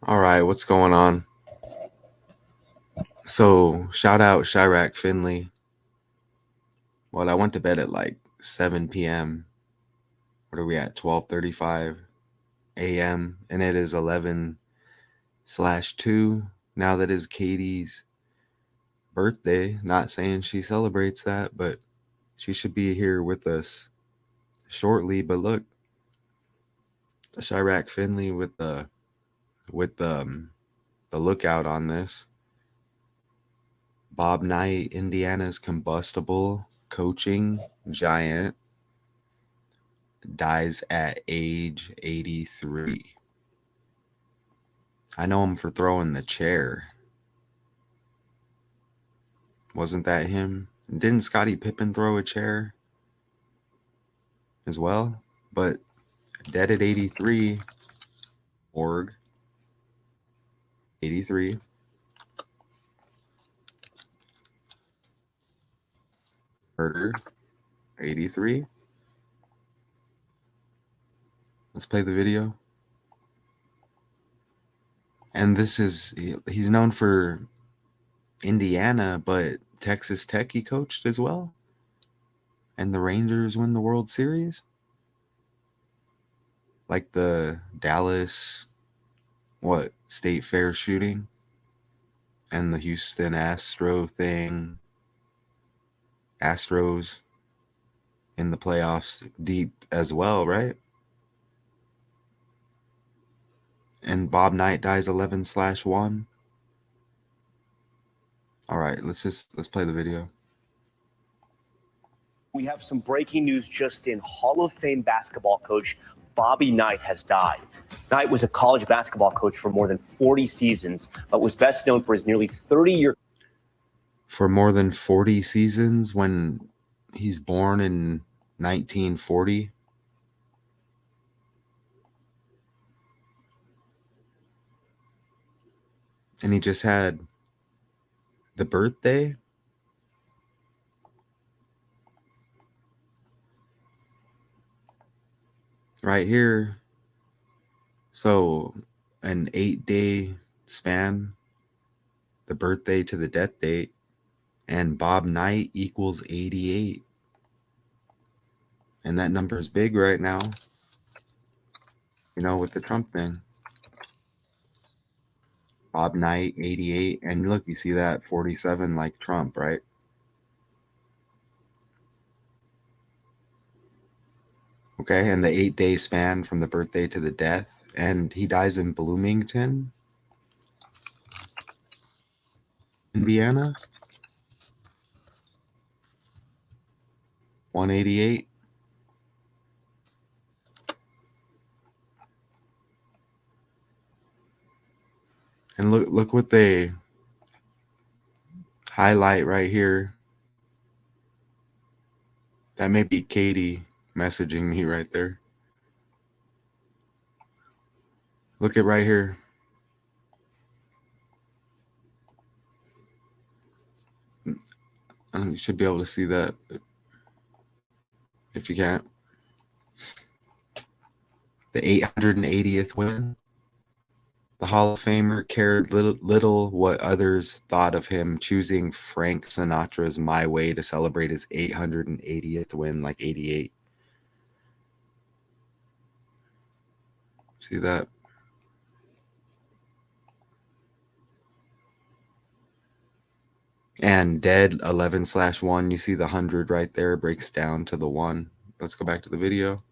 All right, what's going on? So, shout out Chirac Finley. Well, I went to bed at like 7 p.m. What are we at? 12:35 a.m. and it is 11/2. Now that is Katie's birthday. Not saying she celebrates that, but she should be here with us shortly. But look, Chirac Finley with the lookout on this. Bob Knight, Indiana's combustible coaching giant, dies at age 83. I know him for throwing the chair. Wasn't that him? Didn't Scottie Pippen throw a chair as well? But dead at 83. Org. 83. Murder. 83. Let's play the video. And he's known for Indiana, but Texas Tech he coached as well. And the Rangers win the World Series. Like the Dallas, State Fair shooting. And the Houston Astros in the playoffs deep as well, right? And Bob Knight dies 11/1. All right, let's play the video. We have some breaking news just in. Hall of Fame basketball coach Bobby Knight has died. Knight was a college basketball coach for more than 40 seasons, but was best known for his nearly 30-year. For more than 40 seasons when he's born in 1940. And he just had the birthday. Right here. So an 8-day span, the birthday to the death date, and Bob Knight equals 88. And that number is big right now, with the Trump thing. Bob Knight, 88. And look, you see that 47 like Trump, right? Okay, and the 8-day span from the birthday to the death. And he dies in Bloomington, Indiana. 188. And look what they highlight right here. That may be Katie messaging me right there. Look at right here. You should be able to see that if you can't. The 880th win. The Hall of Famer cared little what others thought of him, choosing Frank Sinatra's My Way to celebrate his 880th win, like 88. See that? And dead 11/1. You see the 100 right there breaks down to the 1. Let's go back to the video.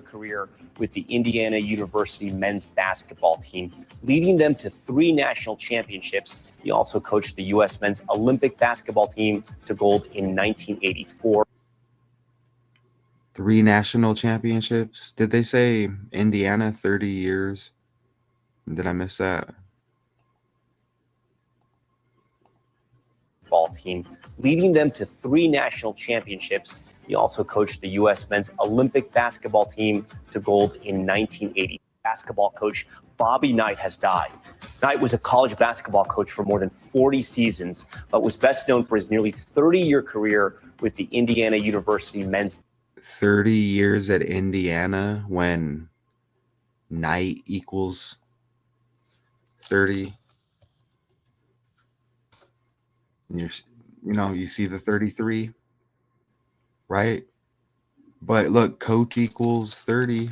Career with the Indiana University men's basketball team, leading them to 3 national championships. He also coached the U.S. men's Olympic basketball team to gold in 1984. 3 national championships. Did they say Indiana 30 years? Did I miss that? Ball team, leading them to 3 national championships. He also coached the U.S. men's Olympic basketball team to gold in 1980. Basketball coach Bobby Knight has died. Knight was a college basketball coach for more than 40 seasons, but was best known for his nearly 30-year career with the Indiana University men's. 30 years at Indiana when night equals 30. And you see the 33, right? But look, coach equals 30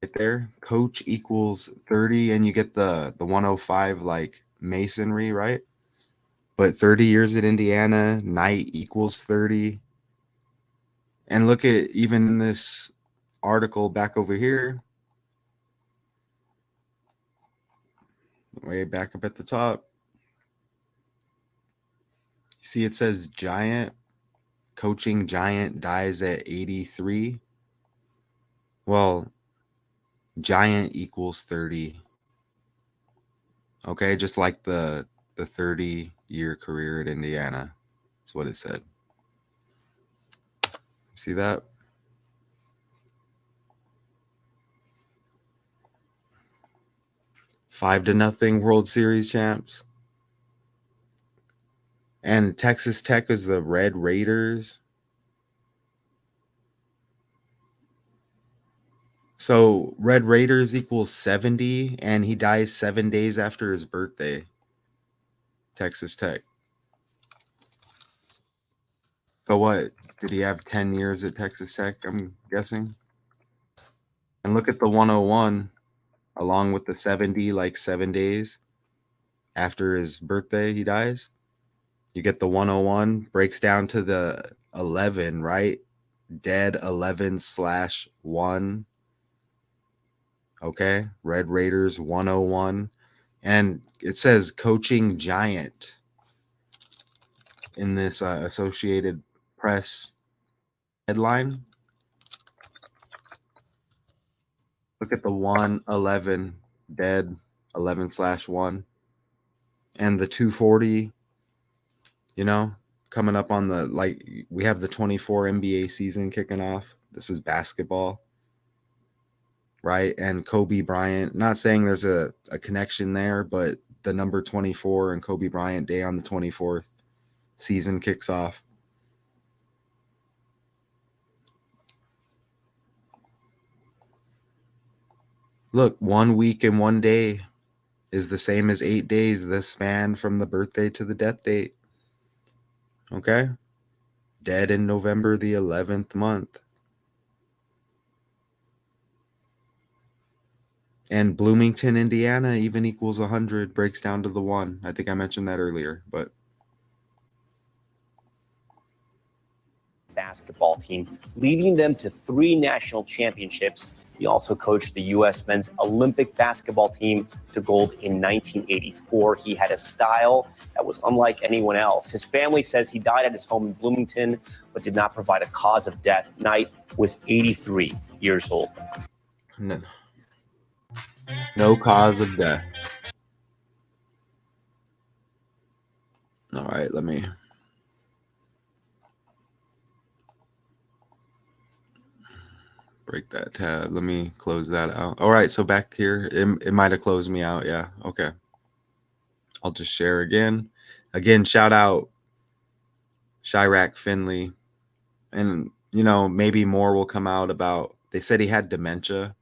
right there. Coach equals 30, and you get the 105 like masonry, right? But 30 years at Indiana, night equals 30. And look at even in this article back over here, way back up at the top, see it says giant, coaching giant dies at 83. Well, giant equals 30. Okay, just like the 30-year career at Indiana. That's what it said. See that? Five to nothing World Series champs. And Texas Tech is the Red Raiders. So Red Raiders equals 70, and he dies 7 days after his birthday. Texas Tech. So what? Did he have 10 years at Texas Tech, I'm guessing? And look at the 101 along with the 70, like 7 days after his birthday, he dies. You get the 101, breaks down to the 11, right? Dead 11/1. Okay. Red Raiders 101. And it says coaching giant in this Associated Press headline. Look at the 111 dead 11/1 and the 240, coming up on the, like, we have the 24 NBA season kicking off. This is basketball, right? And Kobe Bryant, not saying there's a connection there, but the number 24 and Kobe Bryant Day on the 24th season kicks off. Look, 1 week and 1 day is the same as 8 days, the span from the birthday to the death date. Okay? Dead in November the 11th month. And Bloomington, Indiana even equals 100, breaks down to the 1. I think I mentioned that earlier, but basketball team, leading them to 3 national championships. He also coached the U.S. men's Olympic basketball team to gold in 1984. He had a style that was unlike anyone else. His family says he died at his home in Bloomington, but did not provide a cause of death. Knight was 83 years old. No cause of death. All right, let me break that tab. Let me close that out. All right, so back here, it might have closed me out. Yeah, okay. I'll just share again. Again, shout out Chirac Finley. And, maybe more will come out about, they said he had dementia.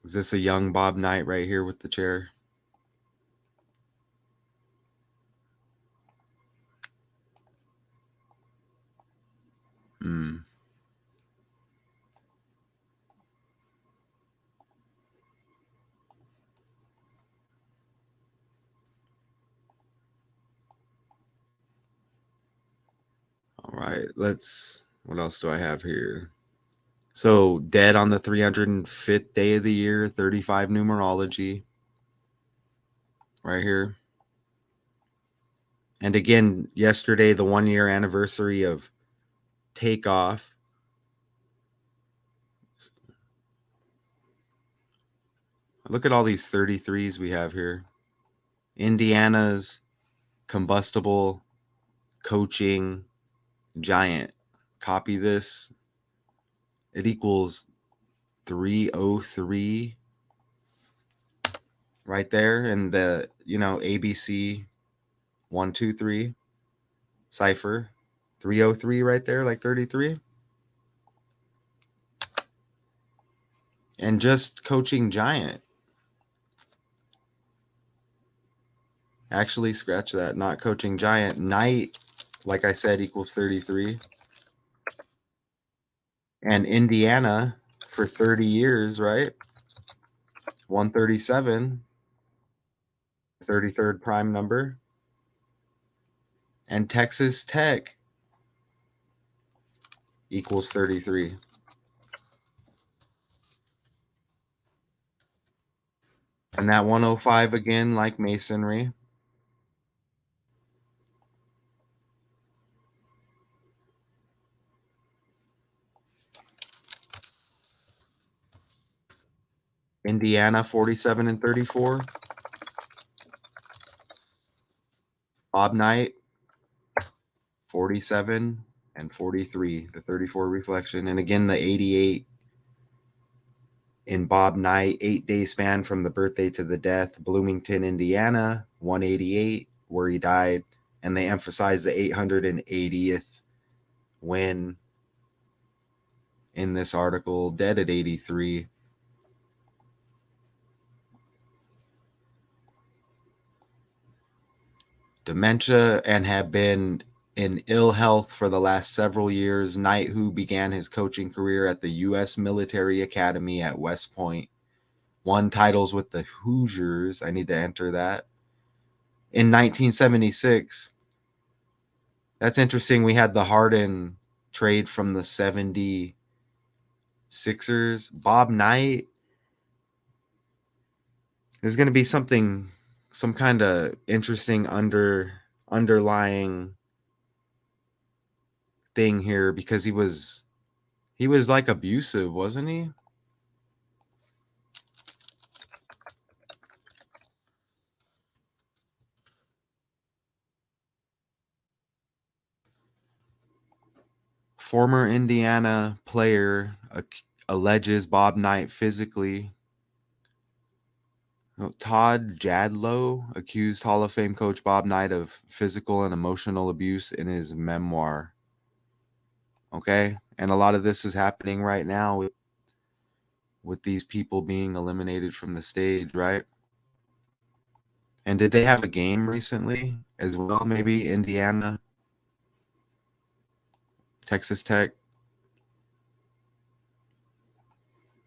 Is this a young Bob Knight right here with the chair? Hmm. All right, what else do I have here? So, dead on the 305th day of the year, 35 numerology right here. And again, yesterday, the 1-year anniversary of takeoff. Look at all these 33s we have here. Indiana's combustible coaching giant. Copy this. It equals 303. right there in the, ABC 123 cipher. 303 right there, like 33. And just coaching Giant. Actually, scratch that. Not coaching Giant. Knight, like I said, equals 33. And Indiana for 30 years, right? 137, 33rd prime number. And Texas Tech equals 33. And that 105 again, like Masonry. Indiana 47 and 34. Bob Knight 47 and 43. The 34 reflection. And again, the 88 in Bob Knight, 8-day span from the birthday to the death. Bloomington, Indiana 188, where he died. And they emphasize the 880th win in this article, dead at 83. Dementia and had been in ill health for the last several years. Knight, who began his coaching career at the U.S. Military Academy at West Point, won titles with the Hoosiers. I need to enter that. In 1976, that's interesting. We had the Harden trade from the 76ers. Bob Knight, there's going to be some kind of interesting underlying thing here, because he was like abusive, wasn't he? Former Indiana player alleges Bob Knight physically. Todd Jadlow accused Hall of Fame coach Bob Knight of physical and emotional abuse in his memoir. Okay, and a lot of this is happening right now with these people being eliminated from the stage, right? And did they have a game recently as well? Maybe Indiana, Texas Tech.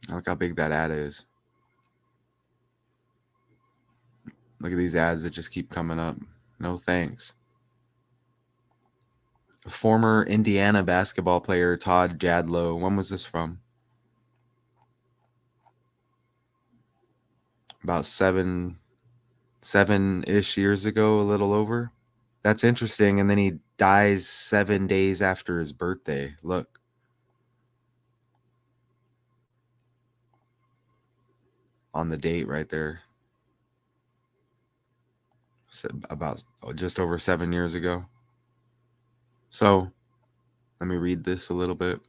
Look how big that ad is. Look at these ads that just keep coming up. No thanks. Former Indiana basketball player Todd Jadlow. When was this from? About seven-ish years ago, a little over. That's interesting. And then he dies 7 days after his birthday. Look. On the date right there. About just over 7 years ago. So let me read this a little bit.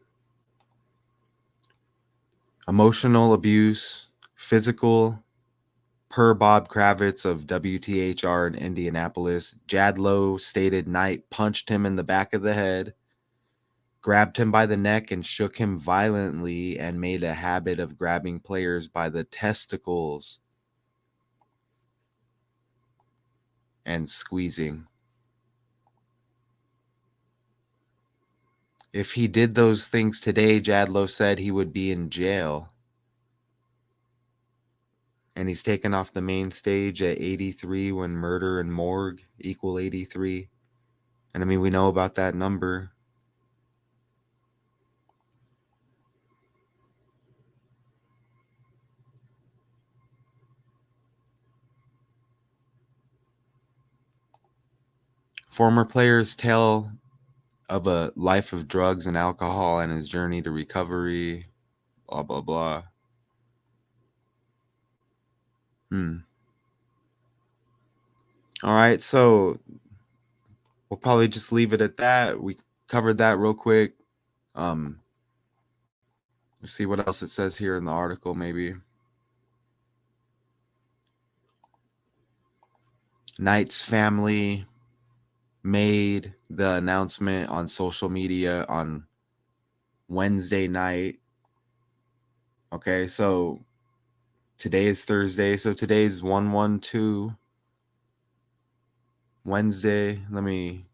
Emotional abuse, physical, per Bob Kravitz of WTHR in Indianapolis. Jadlow stated Knight punched him in the back of the head, grabbed him by the neck and shook him violently, and made a habit of grabbing players by the testicles and squeezing. If he did those things today, Jadlow said, he would be in jail. And he's taken off the main stage at 83 when murder and morgue equal 83. And I mean, we know about that number. Former players tell of a life of drugs and alcohol and his journey to recovery, blah, blah, blah. All right, so we'll probably just leave it at that. We covered that real quick. Let's see what else it says here in the article, maybe. Knight's family made the announcement on social media on Wednesday night. Okay, so today is Thursday, so today's 1/1/2 Wednesday. Let me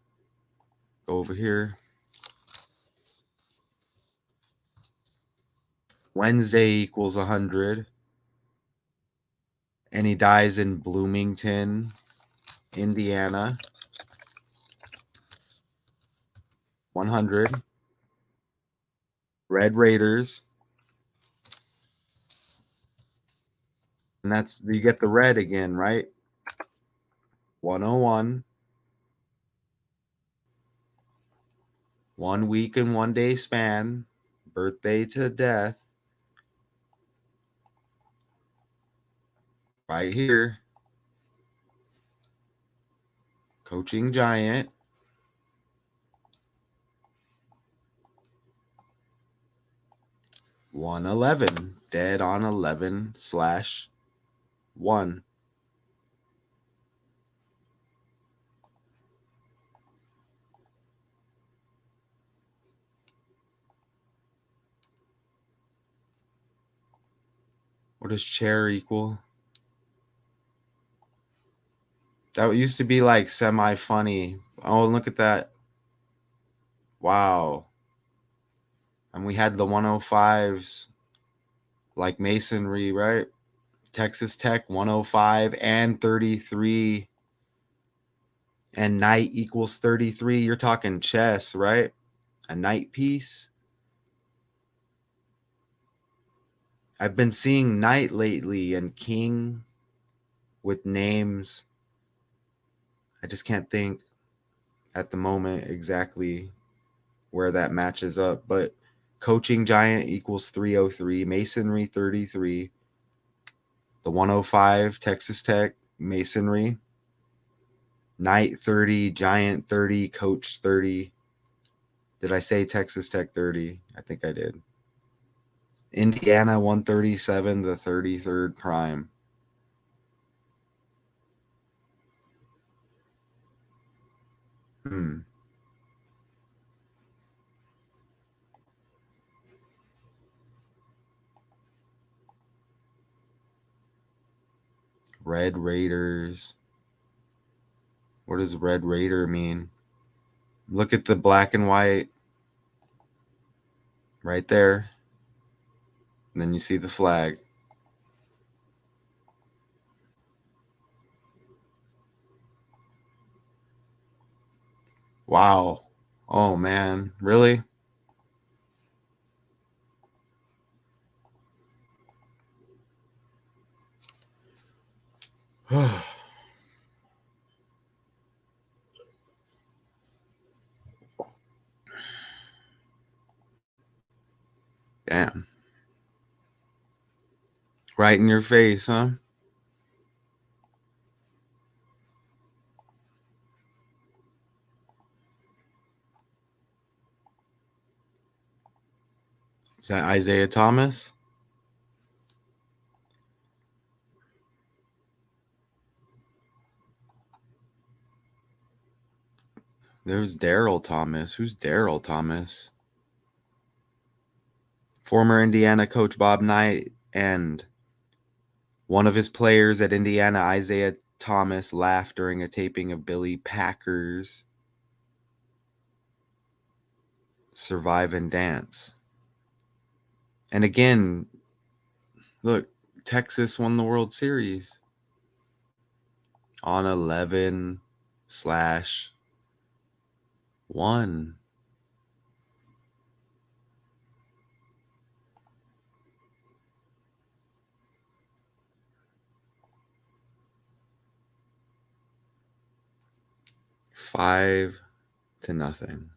go over here. Wednesday equals 100. And he dies in Bloomington, Indiana. 100. Red Raiders. And that's, you get the red again, right? 101. 1 week and 1 day span. Birthday to death. Right here. Coaching giant. 111. Dead on 11/1. What does chair equal? That used to be like semi-funny. Oh, look at that. Wow. And we had the 105s like masonry, right? Texas Tech 105 and 33. And knight equals 33. You're talking chess, right? A knight piece. I've been seeing knight lately and king with names. I just can't think at the moment exactly where that matches up, but coaching giant equals 303, masonry 33, the 105 Texas Tech masonry, knight 30, giant 30, coach 30. Did I say Texas Tech 30? I think I did. Indiana 137, the 33rd prime. Red Raiders. What does Red Raider mean? Look at the black and white right there. And then you see the flag. Wow. Oh, man. Really? Damn. Right in your face, huh? Is that Isaiah Thomas? There's Daryl Thomas. Who's Daryl Thomas? Former Indiana coach Bob Knight and one of his players at Indiana, Isaiah Thomas, laughed during a taping of Billy Packer's Survive and Dance. And again, look, Texas won the World Series on 11/1. Five to nothing.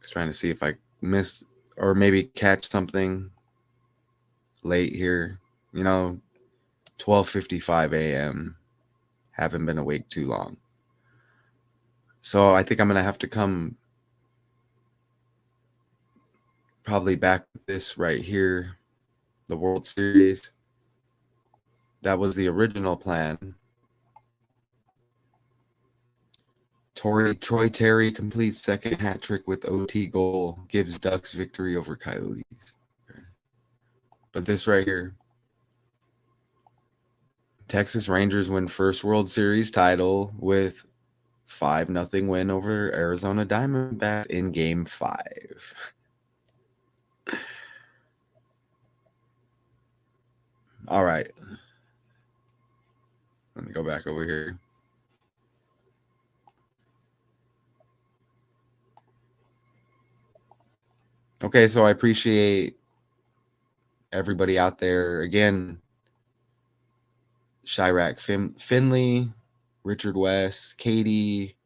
Just trying to see if I missed or maybe catch something late here. 12:55 a.m. Haven't been awake too long. So I think I'm going to have to come probably back with this right here, the World Series. That was the original plan. Troy Terry completes second hat trick with OT goal, gives Ducks victory over Coyotes. But this right here, Texas Rangers win first World Series title with 5-0 win over Arizona Diamondbacks in Game 5. All right. Let me go back over here. Okay, so I appreciate everybody out there. Again, Chirac Finley, Richard West, Katie,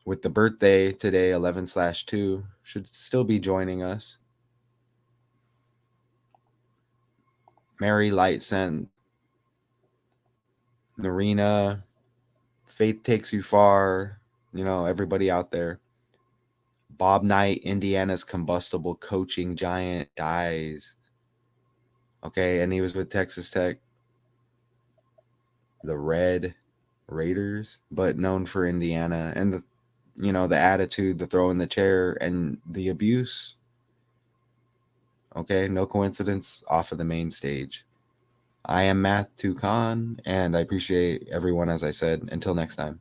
with the birthday today, 11/2, should still be joining us. Mary Lightsend, Narina, Faith Takes You Far, everybody out there. Bob Knight, Indiana's combustible coaching giant, dies. Okay, and he was with Texas Tech, the Red Raiders, but known for Indiana. And the attitude, the throw in the chair, and the abuse. Okay, no coincidence, off of the main stage. I am Math Tucan, and I appreciate everyone, as I said. Until next time.